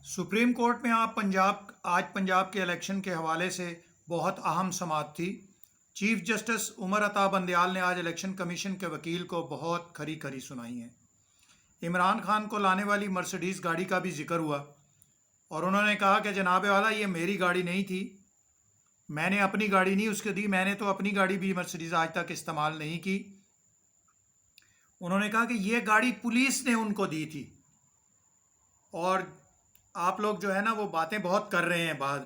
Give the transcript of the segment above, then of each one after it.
Supreme court में आज पंजाब के इलेक्शन के हवाले से बहुत अहम समाअत थी। चीफ जस्टिस उमर अता बंदयाल ने आज इलेक्शन कमीशन के वकील को बहुत खरी खरी सुनाई हैं। इमरान खान को लाने वाली मर्सिडीज़ गाड़ी का भी जिक्र हुआ और उन्होंने कहा कि जनाब वाला ये मेरी गाड़ी नहीं थी, मैंने अपनी गाड़ी नहीं उसको दी, मैंने तो अपनी गाड़ी भी मर्सिडीज़ आज तक इस्तेमाल नहीं की। उन्होंने कहा कि ये गाड़ी पुलिस ने उनको दी थी। और आप लोग जो है ना वो बातें बहुत कर रहे हैं बाहर।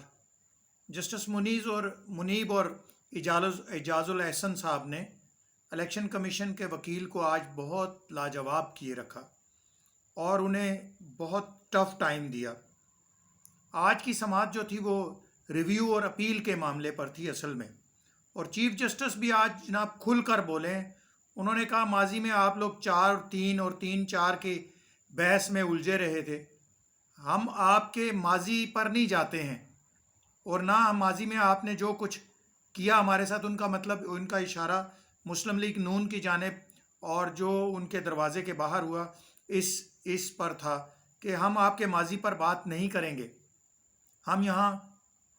जस्टिस मुनीब और एजाजुल एहसन साहब ने इलेक्शन कमीशन के वकील को आज बहुत लाजवाब किए रखा और उन्हें बहुत टफ टाइम दिया। आज की समाअत जो थी वो रिव्यू और अपील के मामले पर थी असल में, और चीफ जस्टिस भी आज जनाब खुल कर बोले। उन्होंने कहा माजी में आप लोग 4-3 और 3-4 के बहस में उलझे रहे थे। हम आपके माजी पर नहीं जाते हैं और ना हम माजी में आपने जो कुछ किया हमारे साथ उनका मतलब उनका इशारा मुस्लिम लीग नून की जानिब और जो उनके दरवाजे के बाहर हुआ इस पर था कि हम आपके माजी पर बात नहीं करेंगे। हम यहाँ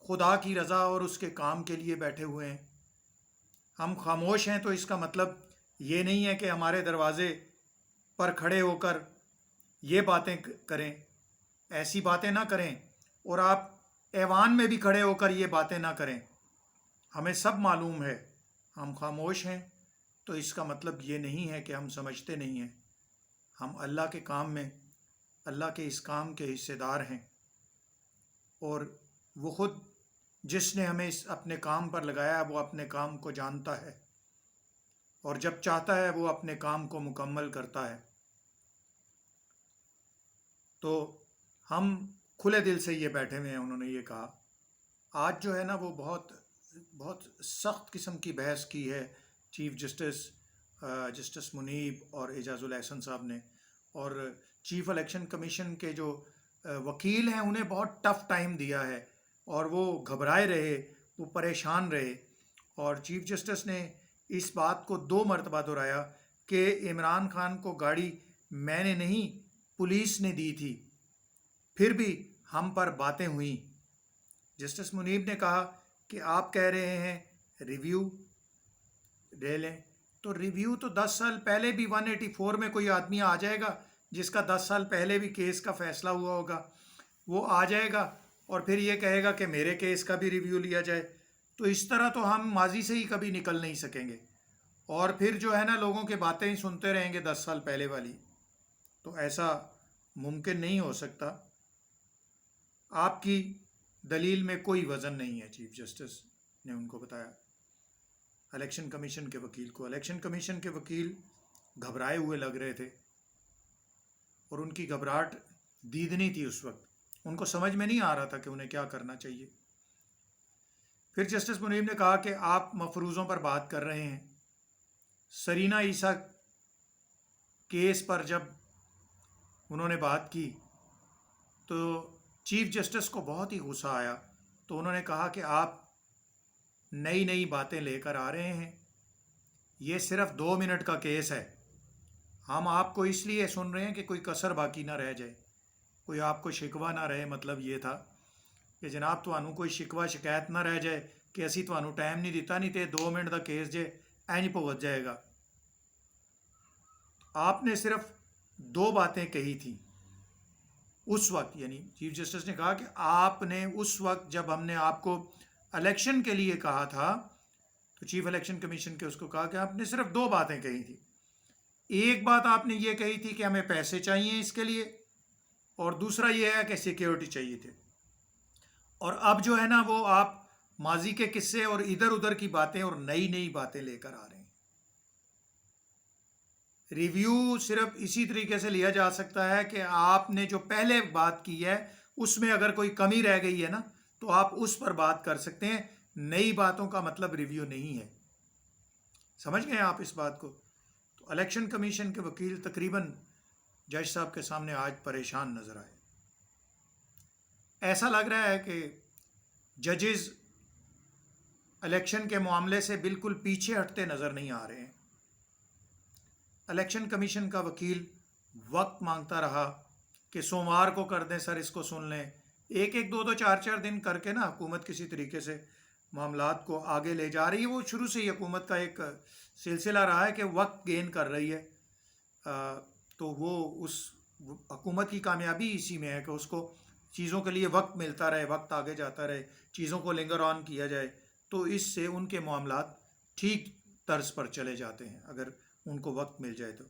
खुदा की रज़ा और उसके काम के लिए बैठे हुए हैं। हम खामोश हैं तो इसका मतलब ये नहीं है कि हमारे दरवाजे पर खड़े होकर ये बातें करें, ऐसी बातें ना करें, और आप ऐवान में भी खड़े होकर ये बातें ना करें। हमें सब मालूम है, हम खामोश हैं तो इसका मतलब ये नहीं है कि हम समझते नहीं हैं। हम अल्लाह के काम में, अल्लाह के इस काम के हिस्सेदार हैं और वो ख़ुद जिसने हमें इस अपने काम पर लगाया है वो अपने काम को जानता है और जब चाहता है वो अपने काम को मुकम्मल करता है। तो हम खुले दिल से ये बैठे हुए हैं। उन्होंने ये कहा आज जो है ना वो बहुत बहुत सख्त किस्म की बहस की है चीफ जस्टिस मुनीब और एजाजुल एहसन साहब ने, और चीफ इलेक्शन कमीशन के जो वकील हैं उन्हें बहुत टफ टाइम दिया है और वो घबराए रहे, वो परेशान रहे। और चीफ जस्टिस ने इस बात को 2 मरतबा दोहराया कि इमरान खान को गाड़ी मैंने नहीं पुलिस ने दी थी, फिर भी हम पर बातें हुई। जस्टिस मुनीब ने कहा कि आप कह रहे हैं रिव्यू ले लें, तो रिव्यू तो 10 साल पहले भी 184 में कोई आदमी आ जाएगा जिसका 10 साल पहले भी केस का फैसला हुआ होगा, वो आ जाएगा और फिर ये कहेगा कि मेरे केस का भी रिव्यू लिया जाए। तो इस तरह तो हम माजी से ही कभी निकल नहीं सकेंगे और फिर जो है ना लोगों की बातें ही सुनते रहेंगे 10 साल पहले वाली। तो ऐसा मुमकिन नहीं हो सकता। आपकी दलील में कोई वज़न नहीं है, चीफ जस्टिस ने उनको बताया इलेक्शन कमीशन के वकील को। इलेक्शन कमीशन के वकील घबराए हुए लग रहे थे और उनकी घबराहट दीदनी थी उस वक्त। उनको समझ में नहीं आ रहा था कि उन्हें क्या करना चाहिए। फिर जस्टिस मुनीब ने कहा कि आप मफरूज़ों पर बात कर रहे हैं। सरीना ईसा केस पर जब उन्होंने बात की तो चीफ जस्टिस को बहुत ही गुस्सा आया, तो उन्होंने कहा कि आप नई नई बातें लेकर आ रहे हैं, ये सिर्फ 2 मिनट का केस है। हम आपको इसलिए सुन रहे हैं कि कोई कसर बाकी ना रह जाए, कोई आपको शिकवा ना रहे। मतलब ये था कि जनाब ਤੁਹਾਨੂੰ कोई शिकवा शिकायत ना रह जाए कि ਅਸੀਂ ਤੁਹਾਨੂੰ टाइम नहीं दिता, नहीं तो 2 मिनट का केस जे इंज भुगत जाएगा। आपने सिर्फ 2 बातें कही थी उस वक्त, यानी चीफ जस्टिस ने कहा कि आपने उस वक्त जब हमने आपको इलेक्शन के लिए कहा था तो चीफ इलेक्शन कमीशन के उसको कहा कि आपने सिर्फ 2 बातें कही थी। एक बात आपने ये कही थी कि हमें पैसे चाहिए इसके लिए, और दूसरा ये है कि सिक्योरिटी चाहिए थे। और अब जो है ना वो आप माजी के किस्से और इधर उधर की बातें और नई नई बातें लेकर आ रहे हैं। रिव्यू सिर्फ इसी तरीके से लिया जा सकता है कि आपने जो पहले बात की है उसमें अगर कोई कमी रह गई है ना तो आप उस पर बात कर सकते हैं। नई बातों का मतलब रिव्यू नहीं है। समझ गए आप इस बात को? तो इलेक्शन कमीशन के वकील तकरीबन जज साहब के सामने आज परेशान नजर आए। ऐसा लग रहा है कि जजेस इलेक्शन के मामले से बिल्कुल पीछे हटते नजर नहीं आ रहे हैं। इलेक्शन कमीशन का वकील वक्त मांगता रहा, کہ सोमवार को कर दें सर, इसको सुन लें। एक एक दो दो चार चार दिन करके ना हुकूमत किसी तरीके से मामलात को आगे ले जा रही है। वो शुरू से ही हुकूमत का एक सिलसिला रहा है कि वक्त गेन कर रही है। तो वो उस हुकूमत की कामयाबी इसी में है कि उसको चीज़ों के लिए वक्त मिलता रहे, वक्त आगे जाता रहे, चीज़ों को लिंगर ऑन किया जाए, तो इससे उनके मामलात ठीक तर्ज पर चले जाते हैं अगर उनको वक्त मिल जाए तो।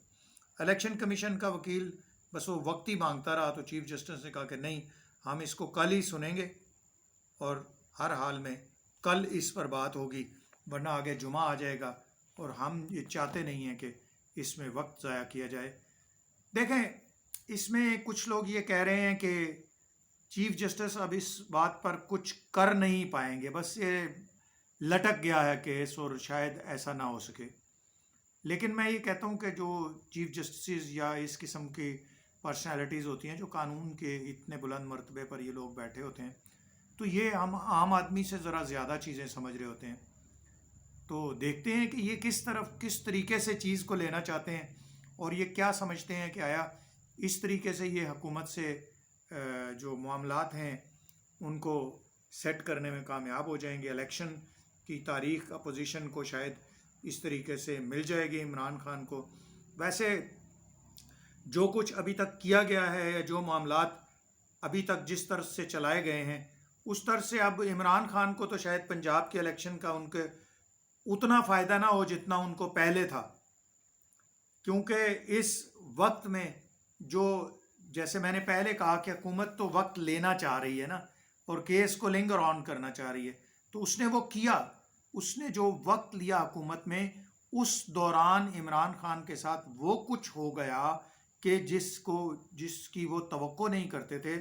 इलेक्शन कमीशन का वकील बस वो वक्त ही मांगता रहा, तो चीफ जस्टिस ने कहा कि नहीं, हम इसको कल ही सुनेंगे और हर हाल में कल इस पर बात होगी, वरना आगे जुमा आ जाएगा और हम ये चाहते नहीं हैं कि इसमें वक्त ज़ाया किया जाए। देखें, इसमें कुछ लोग ये कह रहे हैं कि चीफ जस्टिस अब इस बात पर कुछ कर नहीं पाएंगे, बस ये लटक गया है केस और शायद ऐसा ना हो सके। लेकिन मैं ये कहता हूँ कि जो चीफ जस्टिस या इस किस्म की पर्सनालिटीज़ होती हैं जो कानून के इतने बुलंद मर्तबे पर ये लोग बैठे होते हैं, तो ये हम आम आदमी से ज़रा ज़्यादा चीज़ें समझ रहे होते हैं। तो देखते हैं कि ये किस तरीके से चीज़ को लेना चाहते हैं और ये क्या समझते हैं कि आया इस तरीके से ये हुकूमत से जो मामलात हैं उनको सेट करने में कामयाब हो जाएंगे। इलेक्शन की तारीख अपोजिशन को शायद इस तरीके से मिल जाएगी इमरान खान को। वैसे जो कुछ अभी तक किया गया है या जो मामलात अभी तक जिस तरह से चलाए गए हैं, उस तरह से अब इमरान खान को तो शायद पंजाब के इलेक्शन का उनके उतना फ़ायदा ना हो जितना उनको पहले था, क्योंकि इस वक्त में जो, जैसे मैंने पहले कहा कि हुकूमत तो वक्त लेना चाह रही है ना और केस को लिंगर ऑन करना चाह रही है, तो उसने वो किया। उसने जो वक्त लिया हुकूमत में, उस दौरान इमरान खान के साथ वो कुछ हो गया कि जिसकी वो तवक्को नहीं करते थे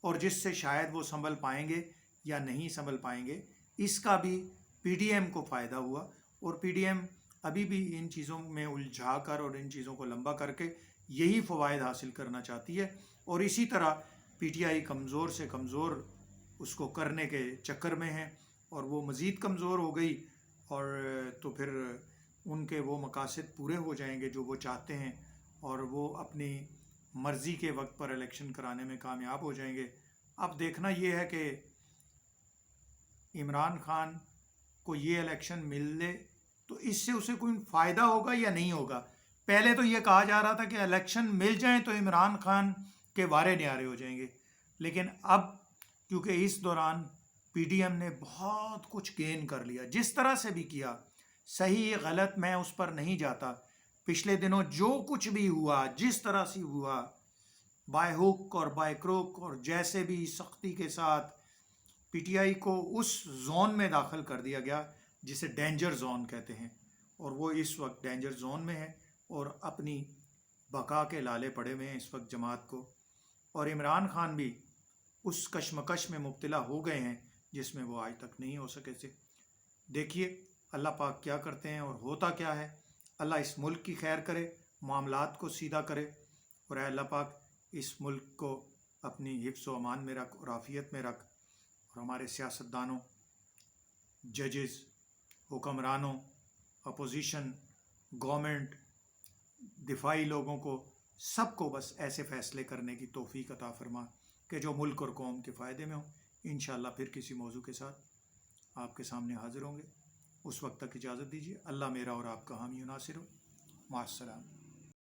और जिससे शायद वो संभल पाएंगे या नहीं संभल पाएंगे। इसका भी पीडीएम को फ़ायदा हुआ और पीडीएम अभी भी इन चीज़ों में उलझा कर और इन चीज़ों को लंबा करके यही फ़वाइद हासिल करना चाहती है और इसी तरह पीटीआई कमज़ोर से कमज़ोर उसको करने के चक्कर में है और वो मज़ीद कमज़ोर हो गई और तो फिर उनके वो मकासद पूरे हो जाएंगे जो वो चाहते हैं और वो अपनी मर्ज़ी के वक्त पर इलेक्शन कराने में कामयाब हो जाएंगे। अब देखना ये है कि इमरान खान को ये इलेक्शन मिल ले तो इससे उसे कोई फ़ायदा होगा या नहीं होगा। पहले तो ये कहा जा रहा था कि इलेक्शन मिल जाए तो इमरान खान के वारे न्यारे हो जाएंगे, लेकिन अब क्योंकि इस दौरान पीडीएम ने बहुत कुछ गेन कर लिया, जिस तरह से भी किया, सही गलत मैं उस पर नहीं जाता। पिछले दिनों जो कुछ भी हुआ, जिस तरह से हुआ, बाय हुक और बाय क्रोक और जैसे भी सख्ती के साथ पीटीआई को उस जोन में दाखिल कर दिया गया जिसे डेंजर जोन कहते हैं, और वो इस वक्त डेंजर जोन में है और अपनी बका के लाले पड़े हुए हैं इस वक्त जमात को। और इमरान खान भी उस कशमकश में मुब्तला हो गए हैं जिसमें वो आज तक नहीं हो सके थे। देखिए अल्लाह पाक क्या करते हैं और होता क्या है। अल्लाह इस मुल्क की खैर करे, मामलात को सीधा करे और अल्लाह पाक इस मुल्क को अपनी हिफ्ज़ व अमान में रख और आफ़ियत में रख और हमारे सियासतदानों, जजेस, हुक्मरानों, अपोजिशन, गवर्नमेंट, दिफाई लोगों को, सबको बस ऐसे फ़ैसले करने की तौफ़ीक अता फरमा कि जो मुल्क और कौम के फ़ायदे में हो। इंशाअल्लाह फिर किसी मौजू के साथ आपके सामने हाज़िर होंगे। उस वक्त तक इजाज़त दीजिए। अल्लाह मेरा और आपका हामी नासिर हो। मास्सलाम।